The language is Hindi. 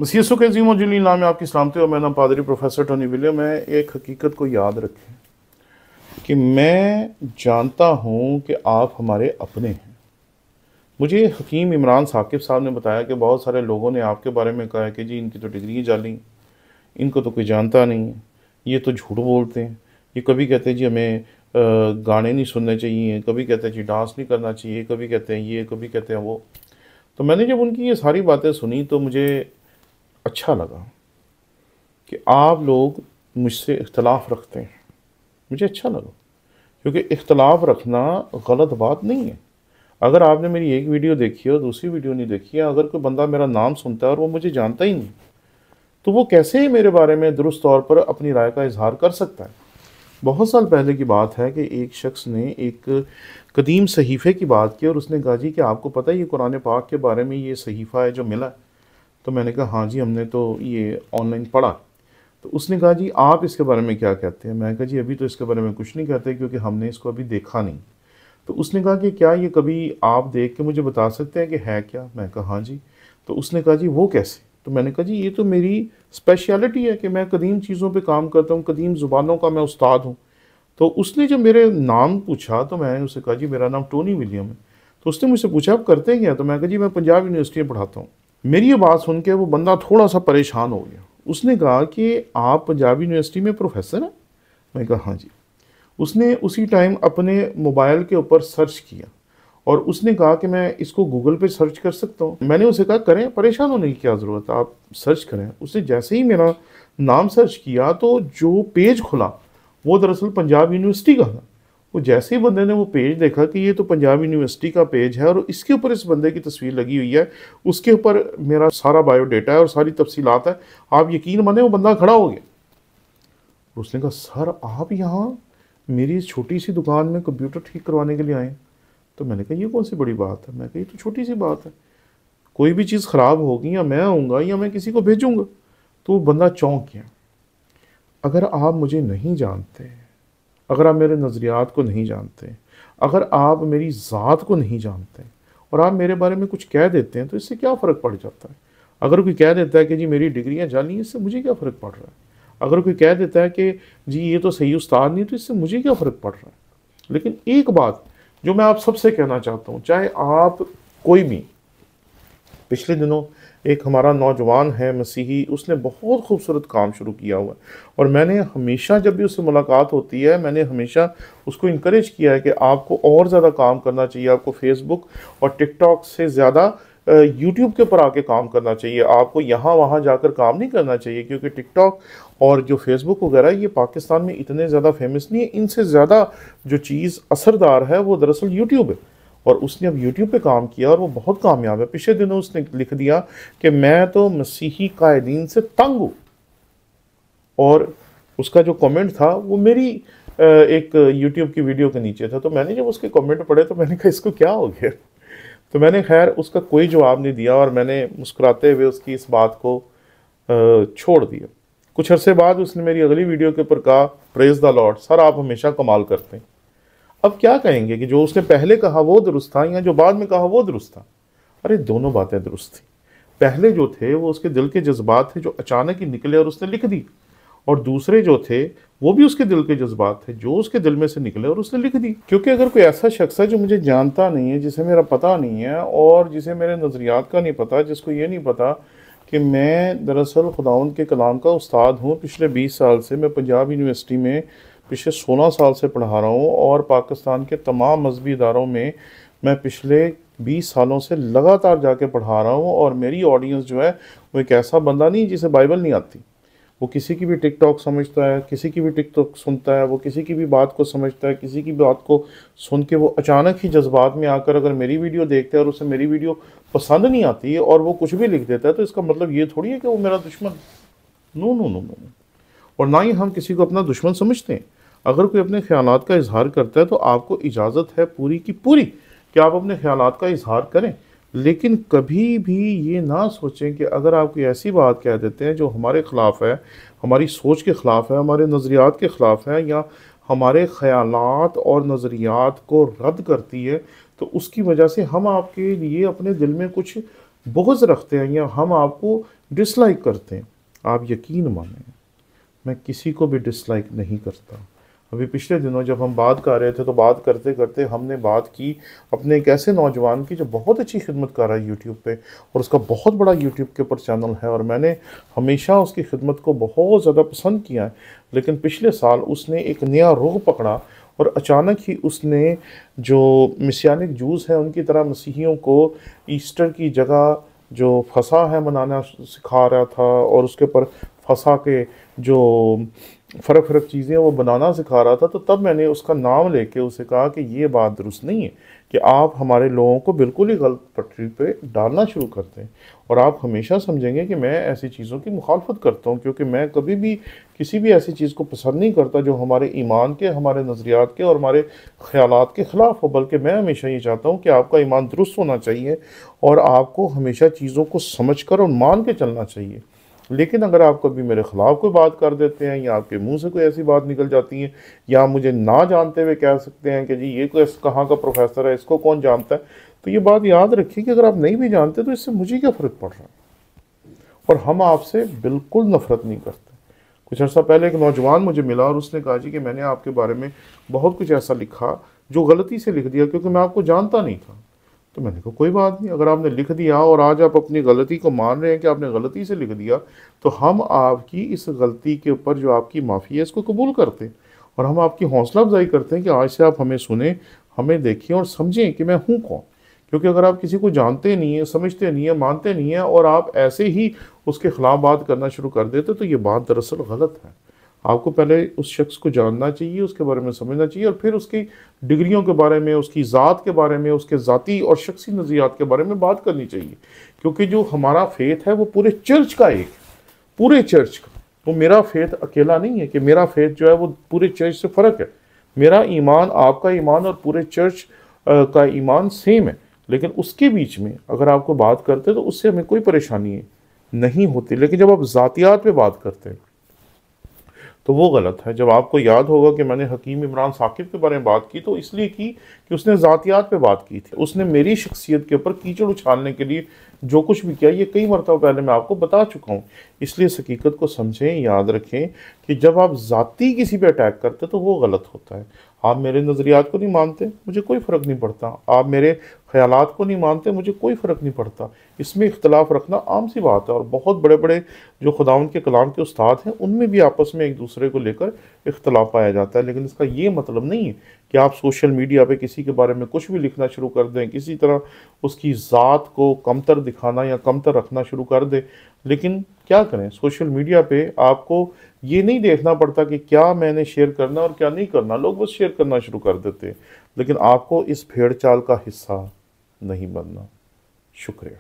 मसीह के अजीम और जलील नाम में आपकी सलामती और मेरा नाम पादरी प्रोफेसर टोनी विलियम है। एक हकीकत को याद रखें कि मैं जानता हूं कि आप हमारे अपने हैं। मुझे हकीम इमरान साकिब साहब ने बताया कि बहुत सारे लोगों ने आपके बारे में कहा है कि जी इनकी तो डिग्री जाली, इनको तो कोई जानता नहीं है, ये तो झूठ बोलते हैं। ये कभी कहते हैं जी हमें गाने नहीं सुनने चाहिए, कभी कहते हैं जी डांस नहीं करना चाहिए, कभी कहते हैं ये, कभी कहते हैं वो। तो मैंने जब उनकी ये सारी बातें सुनी तो मुझे अच्छा लगा कि आप लोग मुझसे इख्तलाफ रखते हैं। मुझे अच्छा लगा, क्योंकि इख्तलाफ रखना गलत बात नहीं है। अगर आपने मेरी एक वीडियो देखी है और दूसरी वीडियो नहीं देखी है, अगर कोई बंदा मेरा नाम सुनता है और वो मुझे जानता ही नहीं, तो वो कैसे ही मेरे बारे में दुरुस्त तौर पर अपनी राय का इजहार कर सकता है। बहुत साल पहले की बात है कि एक शख्स ने एक कदीम सहीफ़े की बात की और उसने कहा जी कि आपको पता है ये कुरान पाक के बारे में ये सहीफ़ा है जो मिला है। तो मैंने कहा हाँ जी, हमने तो ये ऑनलाइन पढ़ा। तो उसने कहा जी आप इसके बारे में क्या कहते हैं। मैंने कहा जी अभी तो इसके बारे में कुछ नहीं कहते क्योंकि हमने इसको अभी देखा नहीं। तो उसने कहा कि क्या ये कभी आप देख के मुझे बता सकते हैं कि है क्या। मैं कहा हाँ जी। तो उसने कहा जी वो कैसे। तो मैंने कहा जी ये तो मेरी स्पेशलिटी है कि मैं कदीम चीज़ों पे काम करता हूँ, कदीम ज़ुबानों का मैं उस्ताद हूँ। तो उसने जब मेरे नाम पूछा तो मैंने उससे कहा जी मेरा नाम टोनी विलियम है। तो उसने मुझसे पूछा आप करते क्या। तो मैं कहा जी मैं पंजाब यूनिवर्सिटी में पढ़ाता हूँ। मेरी ये बात सुन के वो बंदा थोड़ा सा परेशान हो गया। उसने कहा कि आप पंजाब यूनिवर्सिटी में प्रोफेसर हैं। मैं कहा हाँ जी। उसने उसी टाइम अपने मोबाइल के ऊपर सर्च किया और उसने कहा कि मैं इसको गूगल पे सर्च कर सकता हूँ। मैंने उसे कहा करें, परेशान होने की क्या ज़रूरत है, आप सर्च करें। उसने जैसे ही मेरा नाम सर्च किया तो जो पेज खुला वो दरअसल पंजाब यूनिवर्सिटी का था। वो जैसे ही बंदे ने वो पेज देखा कि ये तो पंजाब यूनिवर्सिटी का पेज है और इसके ऊपर इस बंदे की तस्वीर लगी हुई है, उसके ऊपर मेरा सारा बायोडेटा है और सारी तफसीलात है, आप यकीन माने वो बंदा खड़ा हो गया। उसने कहा सर आप यहाँ मेरी इस छोटी सी दुकान में कंप्यूटर ठीक करवाने के लिए आए। तो मैंने कहा ये कौन सी बड़ी बात है। मैं कहा ये तो छोटी सी बात है, कोई भी चीज़ ख़राब होगी या मैं आऊँगा या मैं किसी को भेजूँगा। तो वो बंदा चौंक गया। अगर आप मुझे नहीं जानते, अगर आप मेरे नज़रियात को नहीं जानते, अगर आप मेरी ज़ात को नहीं जानते और आप मेरे बारे में कुछ कह देते हैं तो इससे क्या फ़र्क पड़ जाता है। अगर कोई कह देता है कि जी मेरी डिग्रियां जाली, इससे मुझे क्या फ़र्क पड़ रहा है। अगर कोई कह देता है कि जी ये तो सही उस्ताद नहीं, तो इससे मुझे क्या फ़र्क पड़ रहा है। लेकिन एक बात जो मैं आप सबसे कहना चाहता हूँ, चाहे आप कोई भी, पिछले दिनों एक हमारा नौजवान है मसीही, उसने बहुत खूबसूरत काम शुरू किया हुआ है और मैंने हमेशा जब भी उससे मुलाकात होती है मैंने हमेशा उसको इनकरेज किया है कि आपको और ज़्यादा काम करना चाहिए, आपको फेसबुक और टिकटॉक से ज़्यादा यूट्यूब के ऊपर आके काम करना चाहिए। आपको यहाँ वहाँ जाकर काम नहीं करना चाहिए, क्योंकि टिकटॉक और जो फेसबुक वगैरह ये पाकिस्तान में इतने ज़्यादा फेमस नहीं है। इनसे ज़्यादा जो चीज़ असरदार है वो दरअसल यूट्यूब है और उसने अब यूट्यूब पे काम किया और वो बहुत कामयाब है। पिछले दिनों उसने लिख दिया कि मैं तो मसीही कायदीन से तंग हूँ, और उसका जो कमेंट था वो मेरी एक यूट्यूब की वीडियो के नीचे था। तो मैंने जब उसके कमेंट पढ़े तो मैंने कहा इसको क्या हो गया। तो मैंने खैर उसका कोई जवाब नहीं दिया और मैंने मुस्कुराते हुए उसकी इस बात को छोड़ दिया। कुछ अरसे बाद उसने मेरी अगली वीडियो के ऊपर कहा प्रेज द लॉर्ड, सर आप हमेशा कमाल करते हैं। अब क्या कहेंगे कि जो उसने पहले कहा वो दुरुस्त था या जो बाद में कहा वो दुरुस्त था। अरे दोनों बातें दुरुस्त थी। पहले जो थे वो उसके दिल के जज्बात थे जो अचानक ही निकले और उसने लिख दी, और दूसरे जो थे वो भी उसके दिल के जज्बात थे जो उसके दिल में से निकले और उसने लिख दी। क्योंकि अगर कोई ऐसा शख्स है जो मुझे जानता नहीं है, जिसे मेरा पता नहीं है और जिसे मेरे नज़रियात का नहीं पता, जिसको ये नहीं पता कि मैं दरअसल खुदावंद के कलाम का उस्ताद हूँ, पिछले 20 साल से मैं पंजाब यूनिवर्सिटी में पिछले 16 साल से पढ़ा रहा हूँ और पाकिस्तान के तमाम मजहबी इदारों में मैं पिछले 20 सालों से लगातार जाके पढ़ा रहा हूँ। और मेरी ऑडियंस जो है वो एक ऐसा बंदा नहीं जिसे बाइबल नहीं आती। वो किसी की भी टिकटॉक समझता है, किसी की भी टिकटॉक सुनता है, वो किसी की भी बात को समझता है, किसी की बात को सुन के वो अचानक ही जज्बात में आकर अगर मेरी वीडियो देखता है और उसे मेरी वीडियो पसंद नहीं आती और वो कुछ भी लिख देता है, तो इसका मतलब ये थोड़ी है कि वो मेरा दुश्मन। No no no no. और ना ही हम किसी को अपना दुश्मन समझते हैं। अगर कोई अपने ख्यालात का इजहार करता है तो आपको इजाज़त है पूरी की पूरी कि आप अपने ख्यालात का इजहार करें, लेकिन कभी भी ये ना सोचें कि अगर आप कोई ऐसी बात कह देते हैं जो हमारे ख़िलाफ़ है, हमारी सोच के ख़िलाफ़ है, हमारे नज़रियात के ख़िलाफ़ है या हमारे ख़यालात और नज़रियात को रद्द करती है, तो उसकी वजह से हम आपके लिए अपने दिल में कुछ बुग़्ज़ रखते हैं या हम आपको डिसलाइक करते हैं। आप यकीन मानें, मैं किसी को भी डिसलाइक नहीं करता। अभी पिछले दिनों जब हम बात कर रहे थे तो बात करते करते हमने बात की अपने एक ऐसे नौजवान की जो बहुत अच्छी खिदमत कर रहा है यूट्यूब पे, और उसका बहुत बड़ा यूट्यूब के ऊपर चैनल है, और मैंने हमेशा उसकी खिदमत को बहुत ज़्यादा पसंद किया है। लेकिन पिछले साल उसने एक नया रुख पकड़ा और अचानक ही उसने जो मिसियानिक जूस हैं उनकी तरह मसीहियों को ईस्टर की जगह जो फसा है मनाना सिखा रहा था, और उसके ऊपर फसा के जो फ़र्क फ़र्क चीज़ें वो बनाना सिखा रहा था। तो तब मैंने उसका नाम लेके उसे कहा कि ये बात दुरुस्त नहीं है कि आप हमारे लोगों को बिल्कुल ही गलत पटरी पे डालना शुरू करते हैं। और आप हमेशा समझेंगे कि मैं ऐसी चीज़ों की मुखालफत करता हूँ, क्योंकि मैं कभी भी किसी भी ऐसी चीज़ को पसंद नहीं करता जो हमारे ईमान के, हमारे नज़रियात के और हमारे ख़यालात के ख़िलाफ़ हो। बल्कि मैं हमेशा ये चाहता हूँ कि आपका ईमान दुरुस्त होना चाहिए और आपको हमेशा चीज़ों को समझ कर और मान के चलना चाहिए। लेकिन अगर आप कभी मेरे ख़िलाफ़ कोई बात कर देते हैं, या आपके मुंह से कोई ऐसी बात निकल जाती है, या मुझे ना जानते हुए कह सकते हैं कि जी ये कोई कहाँ का प्रोफेसर है, इसको कौन जानता है, तो ये बात याद रखिए कि अगर आप नहीं भी जानते तो इससे मुझे क्या फ़र्क पड़ रहा है। और हम आपसे बिल्कुल नफ़रत नहीं करते। कुछ अर्सा पहले एक नौजवान मुझे मिला और उसने कहा जी कि मैंने आपके बारे में बहुत कुछ ऐसा लिखा जो गलती से लिख दिया, क्योंकि मैं आपको जानता नहीं था। तो मैंने कहा कोई बात नहीं, अगर आपने लिख दिया और आज आप अपनी गलती को मान रहे हैं कि आपने गलती से लिख दिया, तो हम आपकी इस गलती के ऊपर जो आपकी माफ़ी है इसको कबूल करते हैं, और हम आपकी हौसला अफजाई करते हैं कि आज से आप हमें सुने, हमें देखें और समझें कि मैं हूँ कौन। क्योंकि अगर आप किसी को जानते नहीं हैं, समझते नहीं हैं, मानते नहीं हैं, और आप ऐसे ही उसके खिलाफ बात करना शुरू कर देते, तो ये बात दरअसल गलत है। आपको पहले उस शख्स को जानना चाहिए, उसके बारे में समझना चाहिए, और फिर उसकी डिग्रियों के बारे में, उसकी ज़ात के बारे में, उसके ज़ाती और शख्सी नज़रियात के बारे में बात करनी चाहिए। क्योंकि जो हमारा फेथ है वो पूरे चर्च का एक, पूरे चर्च का, वो मेरा फेथ अकेला नहीं है कि मेरा फेथ जो है वो पूरे चर्च से फ़र्क है। मेरा ईमान, आपका ईमान और पूरे चर्च का ईमान सेम है। लेकिन उसके बीच में अगर आपको बात करते तो उससे हमें कोई परेशानी नहीं होती। लेकिन जब आप ज़ातियात पे बात करते हैं तो वो गलत है। जब आपको याद होगा कि मैंने हकीम इमरान साकिब के बारे में बात की तो इसलिए की कि उसने ज़ातियात पे बात की थी, उसने मेरी शख्सियत के ऊपर कीचड़ उछालने के लिए जो कुछ भी किया, ये कई मरतबा पहले मैं आपको बता चुका हूँ। इसलिए इस हकीकत को समझें, याद रखें कि जब आप ज़ाती किसी पे अटैक करते तो वो गलत होता है। आप मेरे नज़रियात को नहीं मानते, मुझे कोई फ़र्क नहीं पड़ता। आप मेरे ख़यालात को नहीं मानते, मुझे कोई फ़र्क नहीं पड़ता। इसमें इख्तलाफ रखना आम सी बात है, और बहुत बड़े बड़े जो खुदावंद के कलाम के उस्ताद हैं उनमें भी आपस में एक दूसरे को लेकर इख्तलाफ पाया जाता है। लेकिन इसका ये मतलब नहीं है कि आप सोशल मीडिया पे किसी के बारे में कुछ भी लिखना शुरू कर दें, किसी तरह उसकी ज़ात को कमतर दिखाना या कमतर रखना शुरू कर दें। लेकिन क्या करें, सोशल मीडिया पे आपको ये नहीं देखना पड़ता कि क्या मैंने शेयर करना और क्या नहीं करना, लोग बस शेयर करना शुरू कर देते हैं। लेकिन आपको इस भेड़ चाल का हिस्सा नहीं बनना। शुक्रिया।